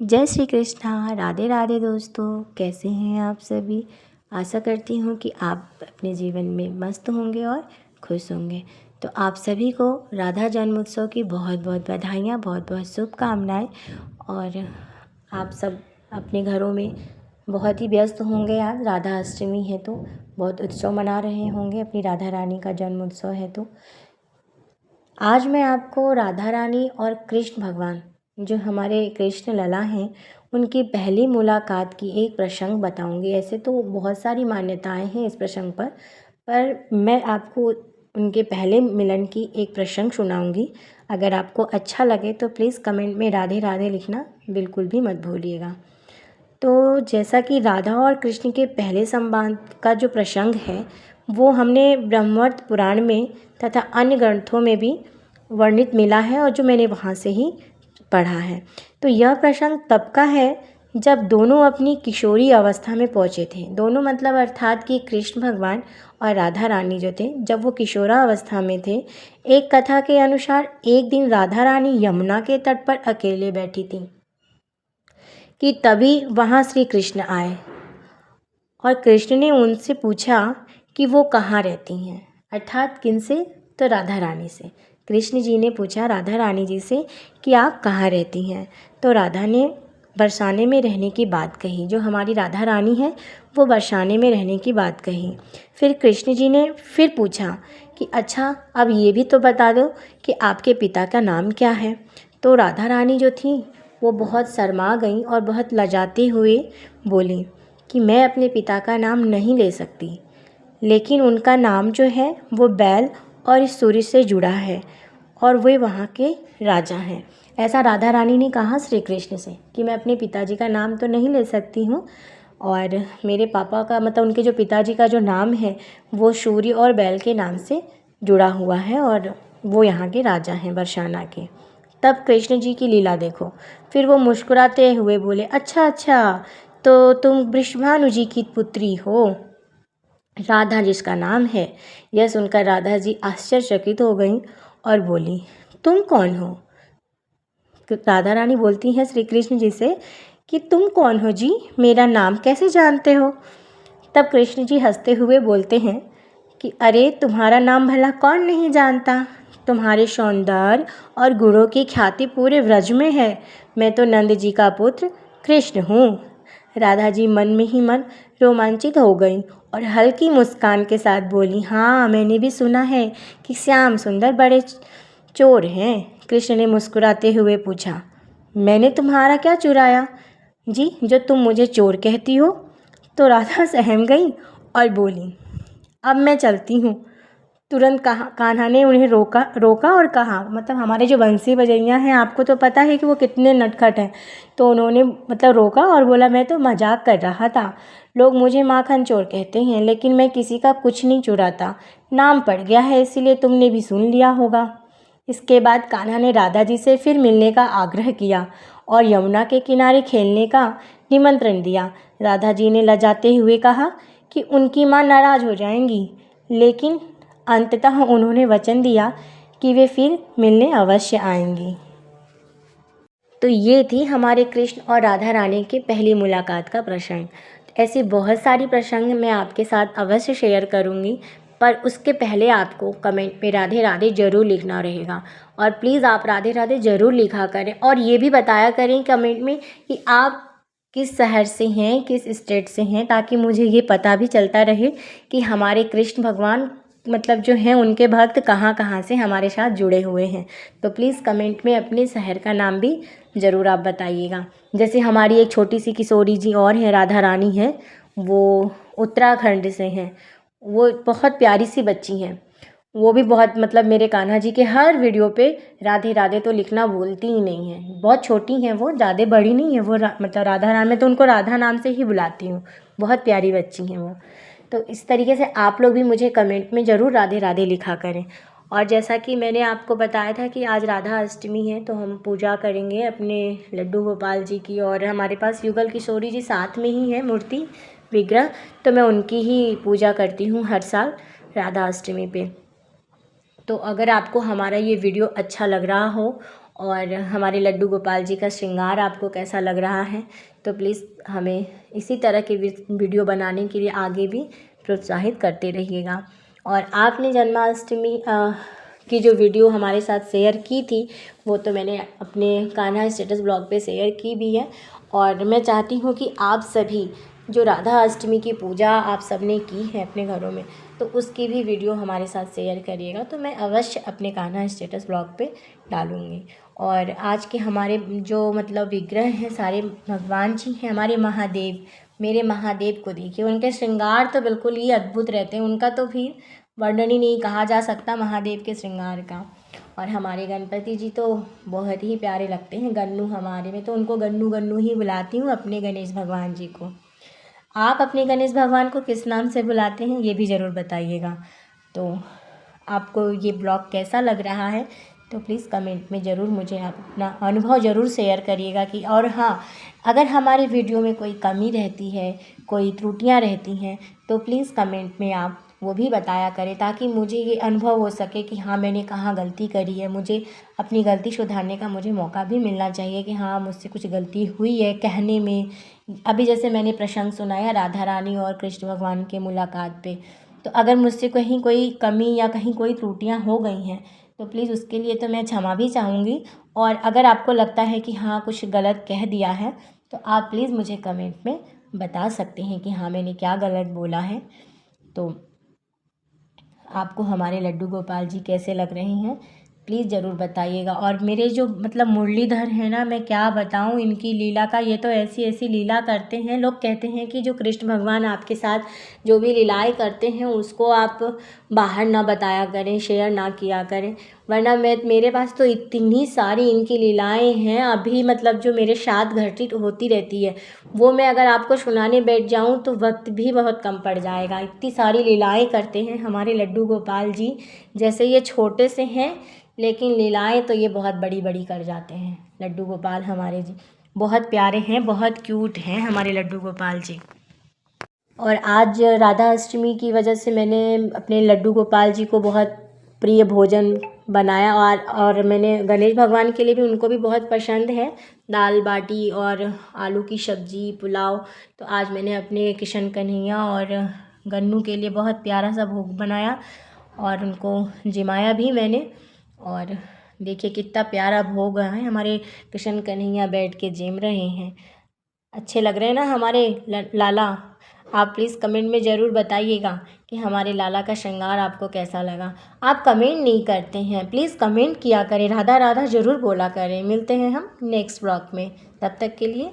जय श्री कृष्णा। राधे राधे दोस्तों, कैसे हैं आप सभी। आशा करती हूँ कि आप अपने जीवन में मस्त होंगे और खुश होंगे। तो आप सभी को राधा जन्मोत्सव की बहुत बहुत बधाइयाँ, बहुत बहुत शुभकामनाएं। और आप सब अपने घरों में बहुत ही व्यस्त होंगे। आज राधा अष्टमी है तो बहुत उत्सव मना रहे होंगे, अपनी राधा रानी का जन्मोत्सव है। तो आज मैं आपको राधा रानी और कृष्ण भगवान, जो हमारे कृष्ण लला हैं, उनकी पहली मुलाकात की एक प्रसंग बताऊंगी। ऐसे तो बहुत सारी मान्यताएं हैं इस प्रसंग पर मैं आपको उनके पहले मिलन की एक प्रसंग सुनाऊंगी। अगर आपको अच्छा लगे तो प्लीज़ कमेंट में राधे राधे लिखना बिल्कुल भी मत भूलिएगा। तो जैसा कि राधा और कृष्ण के पहले संवाद का जो प्रसंग है वो हमने ब्रह्मवत पुराण में तथा अन्य ग्रंथों में भी वर्णित मिला है और जो मैंने वहाँ से ही पढ़ा है। तो यह प्रसंग तब का है जब दोनों अपनी किशोरी अवस्था में पहुँचे थे। दोनों मतलब अर्थात कि कृष्ण भगवान और राधा रानी जो थे, जब वो किशोरा अवस्था में थे। एक कथा के अनुसार एक दिन राधा रानी यमुना के तट पर अकेले बैठी थी कि तभी वहाँ श्री कृष्ण आए और कृष्ण ने उनसे पूछा कि वो कहाँ रहती हैं, अर्थात किनसे, तो राधा रानी से। कृष्ण जी ने पूछा राधा रानी जी से कि आप कहाँ रहती हैं। तो राधा ने बरसाने में रहने की बात कही। जो हमारी राधा रानी है वो बरसाने में रहने की बात कही। फिर कृष्ण जी ने फिर पूछा कि अच्छा अब ये भी तो बता दो कि आपके पिता का नाम क्या है। तो राधा रानी जो थी वो बहुत शर्मा गई और बहुत लजाते हुए बोली कि मैं अपने पिता का नाम नहीं ले सकती, लेकिन उनका नाम जो है वो बैल और इस सूर्य से जुड़ा है और वे वहाँ के राजा हैं। ऐसा राधा रानी ने कहा श्री कृष्ण से कि मैं अपने पिताजी का नाम तो नहीं ले सकती हूँ और मेरे पापा का मतलब उनके जो पिताजी का जो नाम है वो सूर्य और बैल के नाम से जुड़ा हुआ है और वो यहाँ के राजा हैं बरसाना के। तब कृष्ण जी की लीला देखो। फिर वो मुस्कुराते हुए बोले अच्छा अच्छा, तो तुम वृषभानु जी की पुत्री हो, राधा जिसका नाम है। यह सुनकर राधा जी आश्चर्यचकित हो गईं और बोली तुम कौन हो। राधा रानी बोलती हैं श्री कृष्ण जी से कि तुम कौन हो जी, मेरा नाम कैसे जानते हो। तब कृष्ण जी हंसते हुए बोलते हैं कि अरे तुम्हारा नाम भला कौन नहीं जानता, तुम्हारे सौंदर्य और गुणों की ख्याति पूरे व्रज में है। मैं तो नंद जी का पुत्र कृष्ण हूँ। राधा जी मन में ही मन रोमांचित हो गई और हल्की मुस्कान के साथ बोली हाँ मैंने भी सुना है कि श्याम सुंदर बड़े चोर हैं। कृष्ण ने मुस्कुराते हुए पूछा मैंने तुम्हारा क्या चुराया जी जो तुम मुझे चोर कहती हो। तो राधा सहम गई और बोली अब मैं चलती हूँ। तुरंत कान्हा ने उन्हें रोका और कहा मतलब हमारे जो बंसी बजैया हैं आपको तो पता है कि वो कितने नटखट हैं। तो उन्होंने मतलब रोका और बोला मैं तो मजाक कर रहा था, लोग मुझे माखन चोर कहते हैं लेकिन मैं किसी का कुछ नहीं चुराता, नाम पड़ गया है इसीलिए तुमने भी सुन लिया होगा। इसके बाद कान्हा ने राधा जी से फिर मिलने का आग्रह किया और यमुना के किनारे खेलने का निमंत्रण दिया। राधा जी ने लजाते हुए कहा कि उनकी माँ नाराज़ हो जाएंगी, लेकिन अंततः उन्होंने वचन दिया कि वे फिर मिलने अवश्य आएंगी। तो ये थी हमारे कृष्ण और राधा रानी की पहली मुलाकात का प्रसंग। ऐसी बहुत सारी प्रसंग मैं आपके साथ अवश्य शेयर करूँगी, पर उसके पहले आपको कमेंट में राधे राधे ज़रूर लिखना रहेगा। और प्लीज़ आप राधे राधे ज़रूर लिखा करें और ये भी बताया करें कमेंट में कि आप किस शहर से हैं, किस स्टेट से हैं, ताकि मुझे ये पता भी चलता रहे कि हमारे कृष्ण भगवान मतलब जो हैं उनके भक्त कहाँ कहाँ से हमारे साथ जुड़े हुए हैं। तो प्लीज़ कमेंट में अपने शहर का नाम भी ज़रूर आप बताइएगा। जैसे हमारी एक छोटी सी किशोरी जी और हैं, राधा रानी हैं, वो उत्तराखंड से हैं। वो बहुत प्यारी सी बच्ची हैं। वो भी बहुत मतलब मेरे कान्हा जी के हर वीडियो पे राधे राधे तो लिखना भूलती ही नहीं है। बहुत छोटी हैं वो, ज़्यादा बड़ी नहीं है वो, मतलब राधा राम, मैं तो उनको राधा नाम से ही बुलाती हूँ। बहुत प्यारी बच्ची हैं वो। तो इस तरीके से आप लोग भी मुझे कमेंट में ज़रूर राधे राधे लिखा करें। और जैसा कि मैंने आपको बताया था कि आज राधा अष्टमी है तो हम पूजा करेंगे अपने लड्डू गोपाल जी की, और हमारे पास युगल किशोरी जी साथ में ही है मूर्ति विग्रह, तो मैं उनकी ही पूजा करती हूँ हर साल राधा अष्टमी पे। तो अगर आपको हमारा ये वीडियो अच्छा लग रहा हो और हमारे लड्डू गोपाल जी का श्रृंगार आपको कैसा लग रहा है। तो प्लीज़ हमें इसी तरह के वीडियो बनाने के लिए आगे भी प्रोत्साहित करते रहिएगा। और आपने जन्माष्टमी की जो वीडियो हमारे साथ शेयर की थी वो तो मैंने अपने कान्हा स्टेटस ब्लॉग पे शेयर की भी है। और मैं चाहती हूँ कि आप सभी जो राधा अष्टमी की पूजा आप सब ने की है अपने घरों में, तो उसकी भी वीडियो हमारे साथ शेयर करिएगा, तो मैं अवश्य अपने कान्हा स्टेटस ब्लॉग पे डालूँगी। और आज के हमारे जो मतलब विग्रह हैं सारे भगवान जी हैं हमारे महादेव। मेरे महादेव को देखिए, उनके श्रृंगार तो बिल्कुल ही अद्भुत रहते हैं, उनका तो फिर वर्णन ही नहीं कहा जा सकता महादेव के श्रृंगार का। और हमारे गणपति जी तो बहुत ही प्यारे लगते हैं। गन्नू हमारे में तो उनको गन्नू गन्नू ही बुलाती हूँ अपने गणेश भगवान जी को। आप अपने गणेश भगवान को किस नाम से बुलाते हैं ये भी ज़रूर बताइएगा। तो आपको ये ब्लॉग कैसा लग रहा है तो प्लीज़ कमेंट में ज़रूर मुझे आप अपना अनुभव ज़रूर शेयर करिएगा कि। और हाँ, अगर हमारे वीडियो में कोई कमी रहती है, कोई त्रुटियां रहती हैं, तो प्लीज़ कमेंट में आप वो भी बताया करें, ताकि मुझे ये अनुभव हो सके कि हाँ मैंने कहाँ गलती करी है। मुझे अपनी गलती सुधारने का मुझे मौका भी मिलना चाहिए कि हाँ मुझसे कुछ गलती हुई है कहने में। अभी जैसे मैंने प्रसंग सुनाया राधा रानी और कृष्ण भगवान के मुलाकात पे, तो अगर मुझसे कहीं कोई कमी या कहीं कोई त्रुटियां हो गई हैं तो प्लीज़ उसके लिए तो मैं क्षमा भी चाहूँगी। और अगर आपको लगता है कि हाँ कुछ गलत कह दिया है तो आप प्लीज़ मुझे कमेंट में बता सकते हैं कि हाँ मैंने क्या गलत बोला है। तो आपको हमारे लड्डू गोपाल जी कैसे लग रहे हैं प्लीज़ ज़रूर बताइएगा। और मेरे जो मतलब मुरलीधर हैं ना, मैं क्या बताऊं इनकी लीला का, ये तो ऐसी ऐसी लीला करते हैं। लोग कहते हैं कि जो कृष्ण भगवान आपके साथ जो भी लीलाएं करते हैं उसको आप बाहर ना बताया करें, शेयर ना किया करें, वरना मेरे पास तो इतनी सारी इनकी लीलाएं हैं अभी, मतलब जो मेरे साथ घटित होती रहती है वो मैं अगर आपको सुनाने बैठ जाऊं तो वक्त भी बहुत कम पड़ जाएगा। इतनी सारी लीलाएं करते हैं हमारे लड्डू गोपाल जी। जैसे ये छोटे से हैं लेकिन लीलाएं तो ये बहुत बड़ी बड़ी कर जाते हैं। लड्डू गोपाल हमारे जी बहुत प्यारे हैं, बहुत क्यूट हैं हमारे लड्डू गोपाल जी। और आज राधा अष्टमी की वजह से मैंने अपने लड्डू गोपाल जी को बहुत प्रिय भोजन बनाया। और मैंने गणेश भगवान के लिए भी, उनको भी बहुत पसंद है दाल बाटी और आलू की सब्ज़ी पुलाव। तो आज मैंने अपने किशन कन्हैया और गन्नू के लिए बहुत प्यारा सा भोग बनाया और उनको जिमाया भी मैंने। और देखिए कितना प्यारा भोग है, हमारे किशन कन्हैया बैठ के जिम रहे हैं। अच्छे लग रहे हैं ना हमारे लाला। आप प्लीज़ कमेंट में ज़रूर बताइएगा कि हमारे लाला का श्रृंगार आपको कैसा लगा। आप कमेंट नहीं करते हैं, प्लीज़ कमेंट किया करें, राधा राधा ज़रूर बोला करें। मिलते हैं हम नेक्स्ट ब्लॉग में, तब तक के लिए